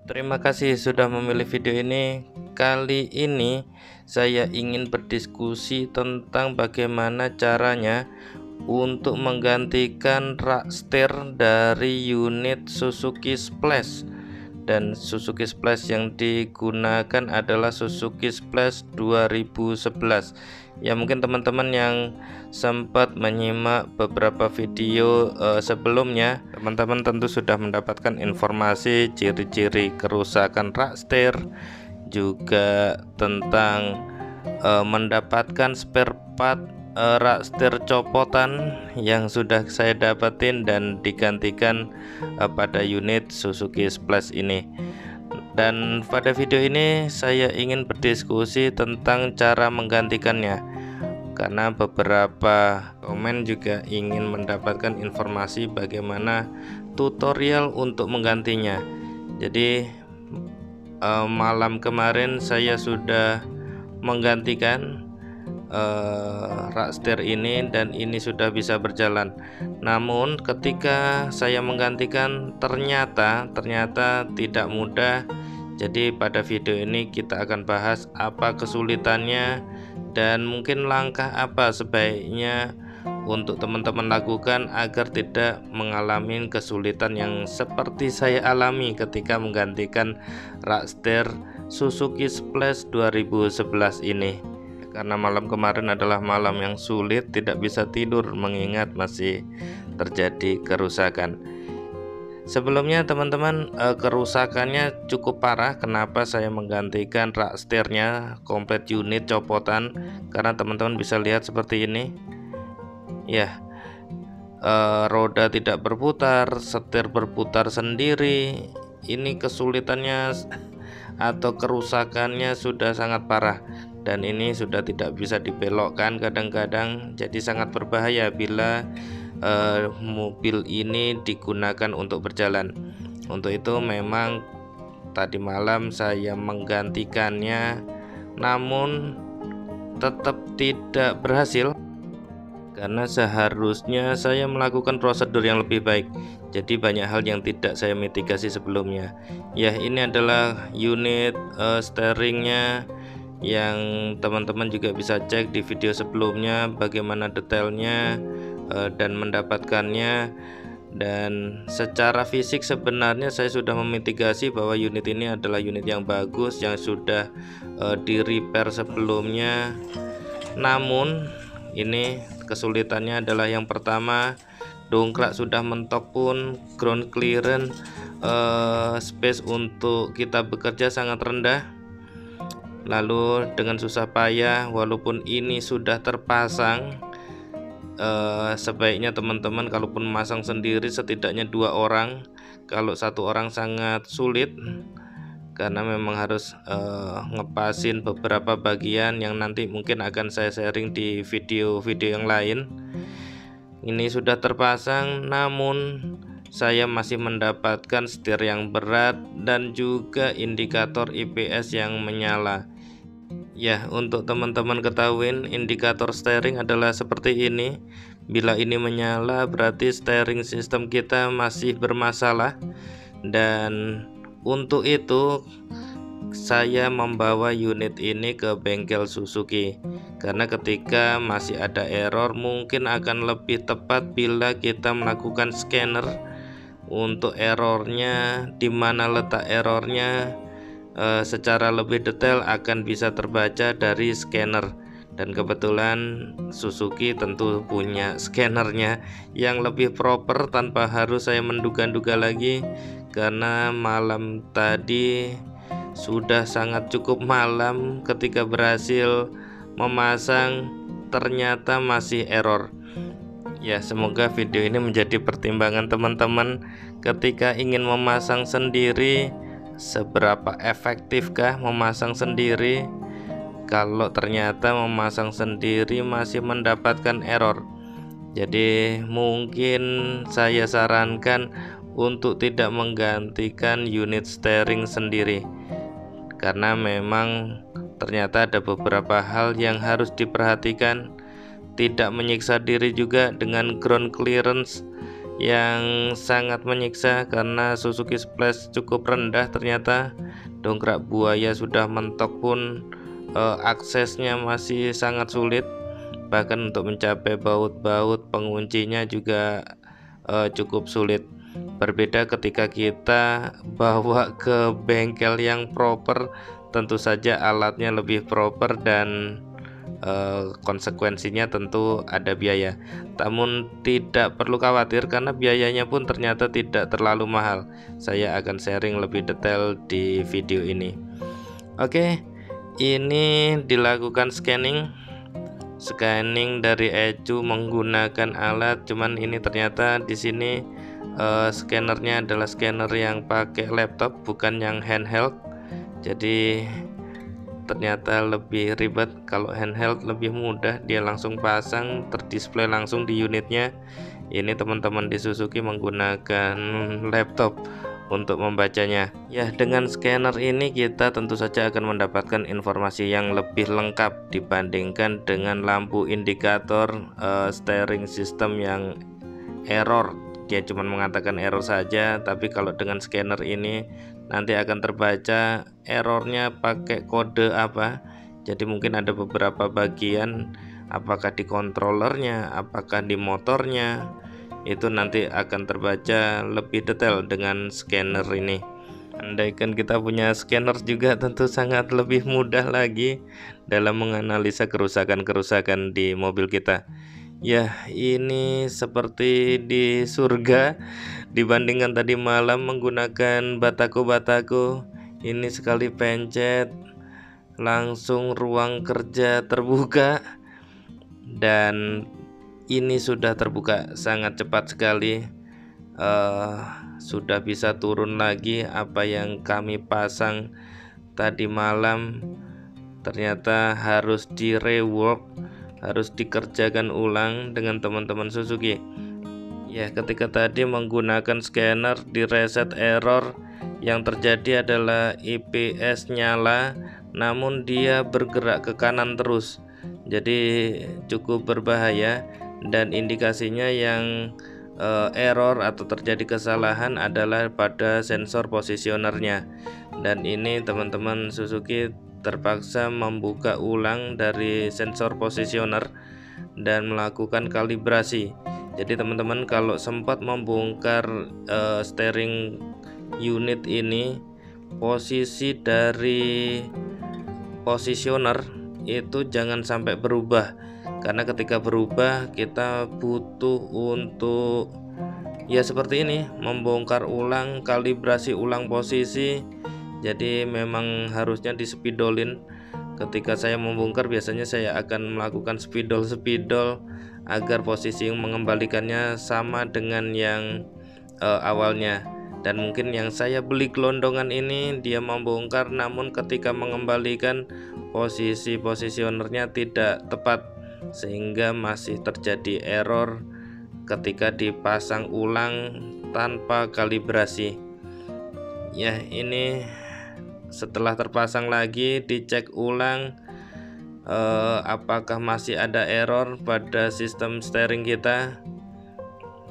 Terima kasih sudah memilih video ini. Kali ini saya ingin berdiskusi tentang bagaimana caranya untuk menggantikan rak setir dari unit Suzuki Splash. Dan Suzuki Splash yang digunakan adalah Suzuki Splash 2011. Ya, mungkin teman-teman yang sempat menyimak beberapa video sebelumnya, teman-teman tentu sudah mendapatkan informasi ciri-ciri kerusakan rak setir, juga tentang mendapatkan spare part rak setir copotan yang sudah saya dapetin dan digantikan pada unit Suzuki Splash ini. Dan pada video ini saya ingin berdiskusi tentang cara menggantikannya, karena beberapa komen juga ingin mendapatkan informasi bagaimana tutorial untuk menggantinya. Jadi malam kemarin saya sudah menggantikan rak setir ini dan ini sudah bisa berjalan. Namun ketika saya menggantikan ternyata tidak mudah. Jadi pada video ini kita akan bahas apa kesulitannya dan mungkin langkah apa sebaiknya untuk teman-teman lakukan agar tidak mengalami kesulitan yang seperti saya alami ketika menggantikan rak setir Suzuki Splash 2011 ini. Karena malam kemarin adalah malam yang sulit, tidak bisa tidur mengingat masih terjadi kerusakan. Sebelumnya teman-teman, kerusakannya cukup parah. Kenapa saya menggantikan rak setirnya komplit unit copotan? Karena teman-teman bisa lihat seperti ini. Ya, roda tidak berputar, setir berputar sendiri. Ini kesulitannya atau kerusakannya sudah sangat parah, dan ini sudah tidak bisa dibelokkan kadang-kadang, jadi sangat berbahaya bila mobil ini digunakan untuk berjalan. Untuk itu memang tadi malam saya menggantikannya, namun tetap tidak berhasil karena seharusnya saya melakukan prosedur yang lebih baik. Jadi banyak hal yang tidak saya mitigasi sebelumnya. Ya, ini adalah unit steeringnya yang teman-teman juga bisa cek di video sebelumnya bagaimana detailnya dan mendapatkannya. Dan secara fisik sebenarnya saya sudah memitigasi bahwa unit ini adalah unit yang bagus yang sudah di repair sebelumnya. Namun ini kesulitannya adalah yang pertama, dongkrak sudah mentok pun ground clearance space untuk kita bekerja sangat rendah. Lalu dengan susah payah, walaupun ini sudah terpasang, sebaiknya teman-teman kalaupun memasang sendiri setidaknya 2 orang. Kalau 1 orang sangat sulit, karena memang harus ngepasin beberapa bagian yang nanti mungkin akan saya sharing di video-video yang lain. Ini sudah terpasang, namun saya masih mendapatkan setir yang berat dan juga indikator IPS yang menyala. Ya, untuk teman-teman ketahuin, indikator steering adalah seperti ini. Bila ini menyala berarti steering sistem kita masih bermasalah, dan untuk itu saya membawa unit ini ke bengkel Suzuki, karena ketika masih ada error mungkin akan lebih tepat bila kita melakukan scanner untuk errornya, di mana letak errornya secara lebih detail akan bisa terbaca dari scanner. Dan kebetulan Suzuki tentu punya scannernya yang lebih proper tanpa harus saya menduga-duga lagi, karena malam tadi sudah sangat cukup malam ketika berhasil memasang, ternyata masih error. Ya, semoga video ini menjadi pertimbangan teman-teman ketika ingin memasang sendiri. Seberapa efektifkah memasang sendiri? Kalau ternyata memasang sendiri masih mendapatkan error, jadi mungkin saya sarankan untuk tidak menggantikan unit steering sendiri, karena memang ternyata ada beberapa hal yang harus diperhatikan. Tidak menyiksa diri juga dengan ground clearance yang sangat menyiksa karena Suzuki Splash cukup rendah. Ternyata dongkrak buaya sudah mentok pun aksesnya masih sangat sulit, bahkan untuk mencapai baut-baut penguncinya juga cukup sulit. Berbeda ketika kita bawa ke bengkel yang proper, tentu saja alatnya lebih proper dan konsekuensinya tentu ada biaya. Namun tidak perlu khawatir karena biayanya pun ternyata tidak terlalu mahal. Saya akan sharing lebih detail di video ini. Oke, ini dilakukan scanning dari ECU menggunakan alat, cuman ini ternyata di sini scannernya adalah scanner yang pakai laptop, bukan yang handheld. Jadi ternyata lebih ribet. Kalau handheld lebih mudah, dia langsung pasang, terdisplay langsung di unitnya. Ini teman-teman di Suzuki menggunakan laptop untuk membacanya. Ya, dengan scanner ini kita tentu saja akan mendapatkan informasi yang lebih lengkap dibandingkan dengan lampu indikator steering system yang error. Dia cuma mengatakan error saja, tapi kalau dengan scanner ini nanti akan terbaca errornya pakai kode apa. Jadi mungkin ada beberapa bagian, apakah di controllernya, apakah di motornya, itu nanti akan terbaca lebih detail dengan scanner ini. Andaikan kita punya scanner juga tentu sangat lebih mudah lagi dalam menganalisa kerusakan-kerusakan di mobil kita. Ya, ini seperti di surga dibandingkan tadi malam menggunakan batako-batako. Ini sekali pencet langsung ruang kerja terbuka, dan ini sudah terbuka sangat cepat sekali. Sudah bisa turun lagi apa yang kami pasang tadi malam. Ternyata harus di rework, harus dikerjakan ulang dengan teman-teman Suzuki. Ya, ketika tadi menggunakan scanner di reset error, yang terjadi adalah IPS nyala, namun dia bergerak ke kanan terus. Jadi cukup berbahaya, dan indikasinya yang error atau terjadi kesalahan adalah pada sensor posisionernya. Dan ini teman-teman Suzuki terpaksa membuka ulang dari sensor positioner dan melakukan kalibrasi. Jadi teman-teman kalau sempat membongkar steering unit ini, posisi dari positioner itu jangan sampai berubah, karena ketika berubah kita butuh untuk ya seperti ini, membongkar ulang, kalibrasi ulang posisi. Jadi memang harusnya di spidolin. Ketika saya membongkar biasanya saya akan melakukan spidol agar posisi yang mengembalikannya sama dengan yang awalnya. Dan mungkin yang saya beli gelondongan ini dia membongkar, namun ketika mengembalikan posisi posisionernya tidak tepat, sehingga masih terjadi error ketika dipasang ulang tanpa kalibrasi. Ya, ini setelah terpasang lagi dicek ulang apakah masih ada error pada sistem steering kita,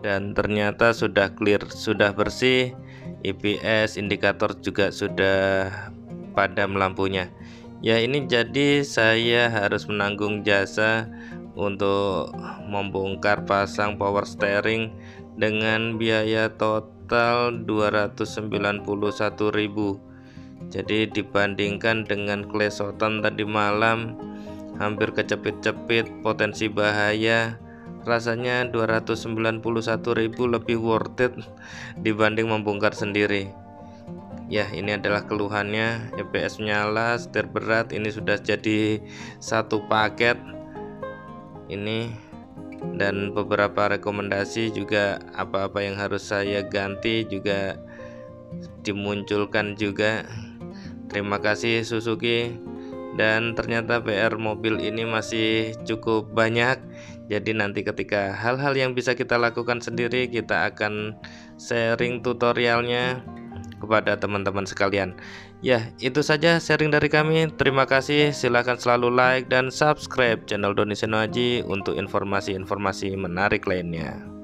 dan ternyata sudah clear, sudah bersih. IPS indikator juga sudah padam lampunya. Ya, ini jadi saya harus menanggung jasa untuk membongkar pasang power steering dengan biaya total 291.000. Jadi dibandingkan dengan klesotan tadi malam hampir kecepit-cepit potensi bahaya, rasanya 291.000 lebih worth it dibanding membongkar sendiri. Ya, ini adalah keluhannya. EPS menyala, setir berat, ini sudah jadi satu paket ini, dan beberapa rekomendasi juga apa-apa yang harus saya ganti juga dimunculkan juga. Terima kasih Suzuki. Dan ternyata PR mobil ini masih cukup banyak. Jadi nanti ketika hal-hal yang bisa kita lakukan sendiri, kita akan sharing tutorialnya kepada teman-teman sekalian. Ya, itu saja sharing dari kami. Terima kasih. Silahkan selalu like dan subscribe channel Doni Senoaji untuk informasi-informasi menarik lainnya.